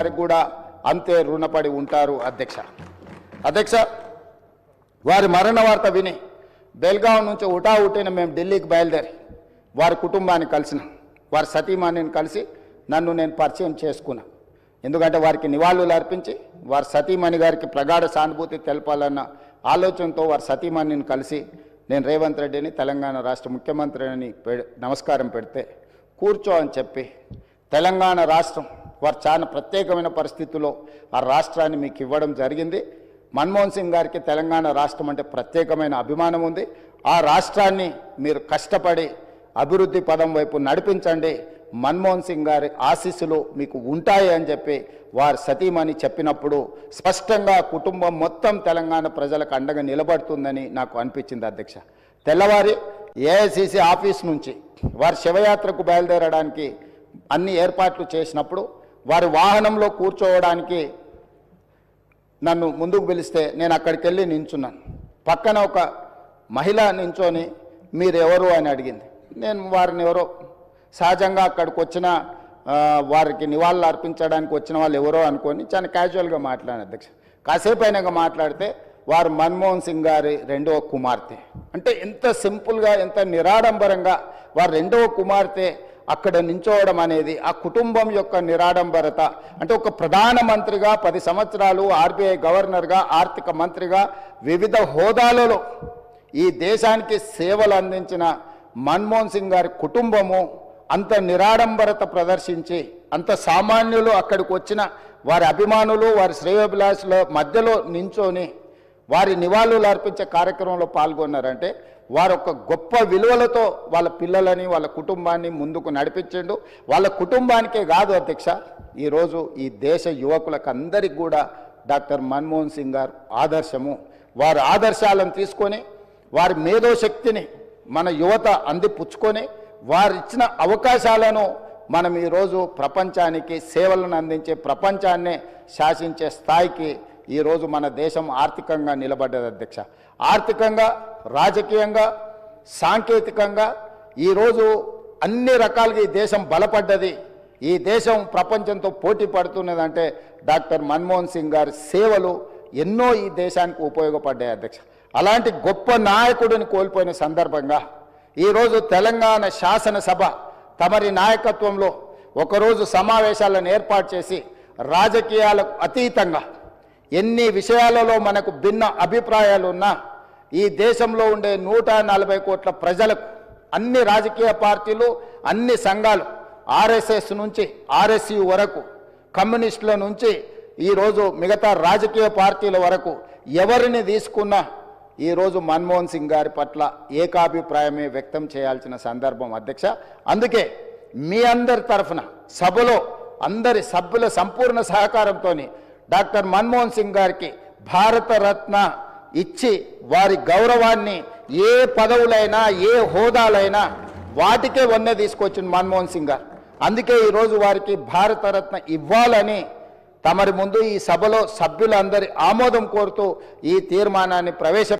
గారికి కూడా అంతే రుణపడి ఉంటారు అధ్యక్ష వారి మరణ వార్త విని బెల్గాం నుంచి ఉటావుటిన మేము ఢిల్లీకి బయలుదేరి వారి కుటుంబాన్ని కలిసిన వారి సతీమణిని కలిసి నన్ను నేను పరిచయం చేసుకున్నా. ఎందుకంటే వారికి నివాళులు అర్పించి వారి సతీమణి గారికి ప్రగాఢ సానుభూతి తెలపాలన్న ఆలోచనతో వారి సతీమణిని కలిసి నేను రేవంత్ రెడ్డిని తెలంగాణ రాష్ట్ర ముఖ్యమంత్రిని నమస్కారం పెడితే కూర్చో అని చెప్పి తెలంగాణ రాష్ట్రం వారు చాలా ప్రత్యేకమైన పరిస్థితుల్లో ఆ రాష్ట్రాన్ని మీకు ఇవ్వడం జరిగింది. మన్మోహన్ సింగ్ గారికి తెలంగాణ రాష్ట్రం అంటే ప్రత్యేకమైన అభిమానం ఉంది. ఆ రాష్ట్రాన్ని మీరు కష్టపడి అభివృద్ధి పదం వైపు నడిపించండి, మన్మోహన్ సింగ్ గారి ఆశీస్సులు మీకు ఉంటాయి అని చెప్పి వారి సతీమణి చెప్పినప్పుడు స్పష్టంగా కుటుంబం మొత్తం తెలంగాణ ప్రజలకు అండగా నిలబడుతుందని నాకు అనిపించింది అధ్యక్ష. తెల్లవారి ఏఐసిసి ఆఫీస్ నుంచి వారి శవయాత్రకు బయలుదేరడానికి అన్ని ఏర్పాట్లు చేసినప్పుడు వారి వాహనంలో కూర్చోవడానికి నన్ను ముందుకు పిలిస్తే నేను అక్కడికి వెళ్ళి నించున్నాను. పక్కన ఒక మహిళ నించొని మీరు ఎవరు అని అడిగింది. నేను వారిని ఎవరో సహజంగా అక్కడికి వచ్చిన వారికి నివాళులు అర్పించడానికి వచ్చిన వాళ్ళు ఎవరో అనుకొని చాలా క్యాజువల్గా మాట్లాడాను అధ్యక్ష. కాసేపు అయినాక మాట్లాడితే వారు మన్మోహన్ సింగ్ గారి రెండవ కుమార్తె అంటే ఎంత సింపుల్గా ఎంత నిరాడంబరంగా వారి రెండవ కుమార్తె అక్కడ నించోవడం అనేది ఆ కుటుంబం యొక్క నిరాడంబరత. అంటే ఒక ప్రధానమంత్రిగా 10 సంవత్సరాలు ఆర్బీఐ గవర్నర్గా ఆర్థిక మంత్రిగా వివిధ హోదాలలో ఈ దేశానికి సేవలు అందించిన మన్మోహన్ సింగ్ గారి కుటుంబము అంత నిరాడంబరత ప్రదర్శించి అంత సామాన్యులు అక్కడికి వచ్చిన వారి అభిమానులు వారి శ్రేయోభిలాషుల మధ్యలో నించొని వారి నివాళులు అర్పించే కార్యక్రమంలో పాల్గొన్నారంటే వారు ఒక గొప్ప విలువలతో వాళ్ళ పిల్లలని వాళ్ళ కుటుంబాన్ని ముందుకు నడిపించిండు. వాళ్ళ కుటుంబానికే కాదు అధ్యక్ష, ఈరోజు ఈ దేశ యువకులకు అందరికీ కూడా డాక్టర్ మన్మోహన్ సింగ్ గారు ఆదర్శము. వారి ఆదర్శాలను తీసుకొని వారి మేధోశక్తిని మన యువత అందిపుచ్చుకొని వారు ఇచ్చిన అవకాశాలను మనం ఈరోజు ప్రపంచానికి సేవలను అందించే ప్రపంచాన్నే శాసించే స్థాయికి ఈరోజు మన దేశం ఆర్థికంగా నిలబడ్డది అధ్యక్ష. ఆర్థికంగా రాజకీయంగా సాంకేతికంగా ఈరోజు అన్ని రకాలుగా ఈ దేశం బలపడ్డది. ఈ దేశం ప్రపంచంతో పోటీ పడుతున్నదంటే డాక్టర్ మన్మోహన్ సింగ్ గారి సేవలు ఎన్నో ఈ దేశానికి ఉపయోగపడ్డాయి అధ్యక్ష. అలాంటి గొప్ప నాయకుడిని కోల్పోయిన సందర్భంగా ఈరోజు తెలంగాణ శాసనసభ తమరి నాయకత్వంలో ఒకరోజు సమావేశాలను ఏర్పాటు చేసి రాజకీయాలకు అతీతంగా ఎన్ని విషయాలలో మనకు భిన్న అభిప్రాయాలు ఉన్నా ఈ దేశంలో ఉండే 140 కోట్ల ప్రజలకు అన్ని రాజకీయ పార్టీలు అన్ని సంఘాలు ఆర్ఎస్ఎస్ నుంచి ఆర్ఎస్యు వరకు కమ్యూనిస్టుల నుంచి ఈరోజు మిగతా రాజకీయ పార్టీల వరకు ఎవరిని తీసుకున్నా ఈరోజు మన్మోహన్ సింగ్ గారి పట్ల ఏకాభిప్రాయమే వ్యక్తం చేయాల్సిన సందర్భం అధ్యక్ష. అందుకే మీ అందరి తరఫున సభలో అందరి సభ్యుల సంపూర్ణ సహకారంతో డాక్టర్ మన్మోహన్ సింగ్ గారికి భారతరత్న ఇచ్చి వారి గౌరవాన్ని ఏ పదవులైనా ఏ హోదాలైనా వాటికే వన్నె తీసుకొచ్చిన మన్మోహన్ సింగ్ గారు. అందుకే ఈరోజు వారికి భారతరత్న ఇవ్వాలని తమరి ముందు ఈ సభలో సభ్యులందరి ఆమోదం కోరుతూ ఈ తీర్మానాన్ని